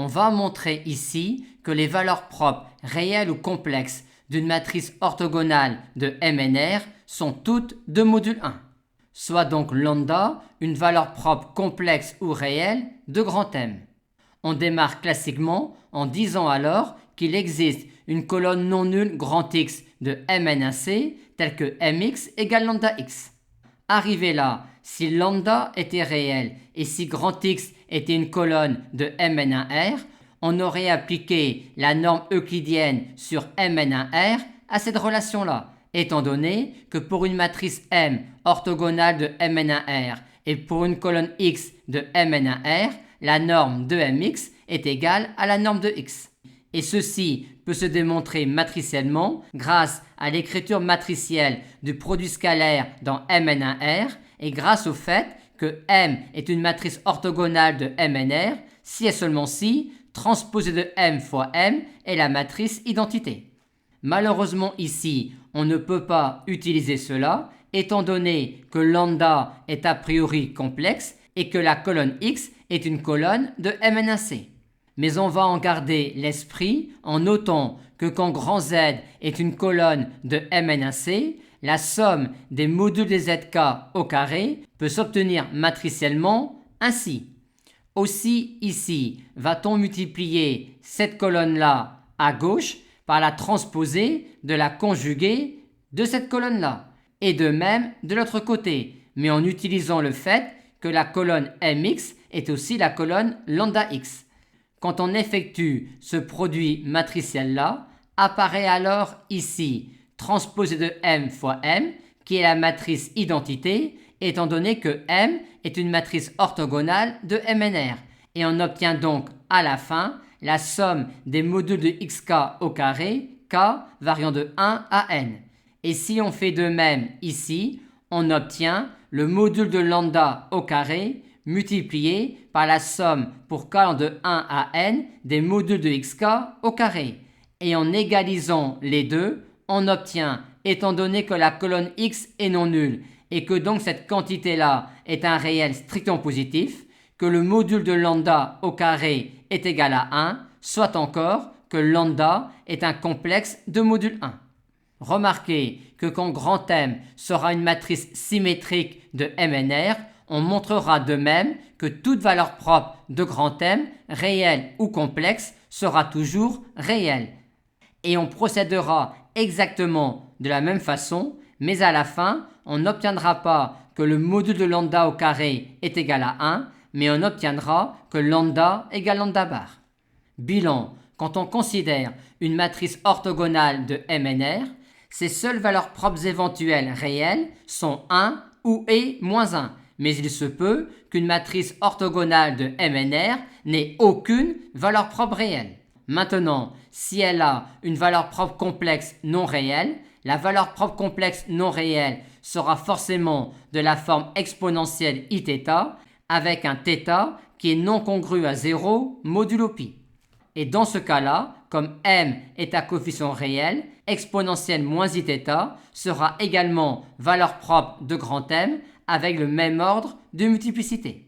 On va montrer ici que les valeurs propres, réelles ou complexes, d'une matrice orthogonale de MNR sont toutes de module 1. Soit donc lambda une valeur propre complexe ou réelle de grand M. On démarre classiquement en disant alors qu'il existe une colonne non nulle grand X de MN1C telle que Mx égale lambda X. Arrivé là, si lambda était réel et si grand X était une colonne de Mn1R, on aurait appliqué la norme euclidienne sur Mn1R à cette relation-là, étant donné que pour une matrice M orthogonale de Mn1R et pour une colonne X de Mn1R, la norme de Mx est égale à la norme de X. Et ceci peut se démontrer matriciellement grâce à l'écriture matricielle du produit scalaire dans Mn1R et grâce au fait que M est une matrice orthogonale de MNR si et seulement si transposée de M fois M est la matrice identité. Malheureusement ici, on ne peut pas utiliser cela étant donné que lambda est a priori complexe et que la colonne X est une colonne de MN1C. Mais on va en garder l'esprit en notant que quand grand Z est une colonne de Mn1C, la somme des modules des ZK au carré peut s'obtenir matriciellement ainsi. Aussi ici, va-t-on multiplier cette colonne-là à gauche par la transposée de la conjuguée de cette colonne-là, et de même de l'autre côté, mais en utilisant le fait que la colonne Mx est aussi la colonne lambda X. Quand on effectue ce produit matriciel-là, apparaît alors ici transposé de M fois M, qui est la matrice identité, étant donné que M est une matrice orthogonale de MNR, et on obtient donc à la fin la somme des modules de xk au carré, k variant de 1 à n. Et si on fait de même ici, on obtient le module de lambda au carré multiplié par la somme pour k de 1 à n des modules de xk au carré. Et en égalisant les deux, on obtient, étant donné que la colonne x est non nulle et que donc cette quantité-là est un réel strictement positif, que le module de lambda au carré est égal à 1, soit encore que lambda est un complexe de module 1. Remarquez que quand grand M sera une matrice symétrique de MNR, on montrera de même que toute valeur propre de grand M, réelle ou complexe, sera toujours réelle. Et on procédera exactement de la même façon, mais à la fin, on n'obtiendra pas que le module de lambda au carré est égal à 1, mais on obtiendra que lambda égale lambda bar. Bilan, quand on considère une matrice orthogonale de MNR, ses seules valeurs propres éventuelles réelles sont 1 ou et moins 1, mais il se peut qu'une matrice orthogonale de MNR n'ait aucune valeur propre réelle. Maintenant, si elle a une valeur propre complexe non réelle, la valeur propre complexe non réelle sera forcément de la forme exponentielle iθ avec un θ qui est non congru à 0 modulo pi. Et dans ce cas-là, comme m est à coefficient réel, exponentielle moins iθ sera également valeur propre de grand M avec le même ordre de multiplicité.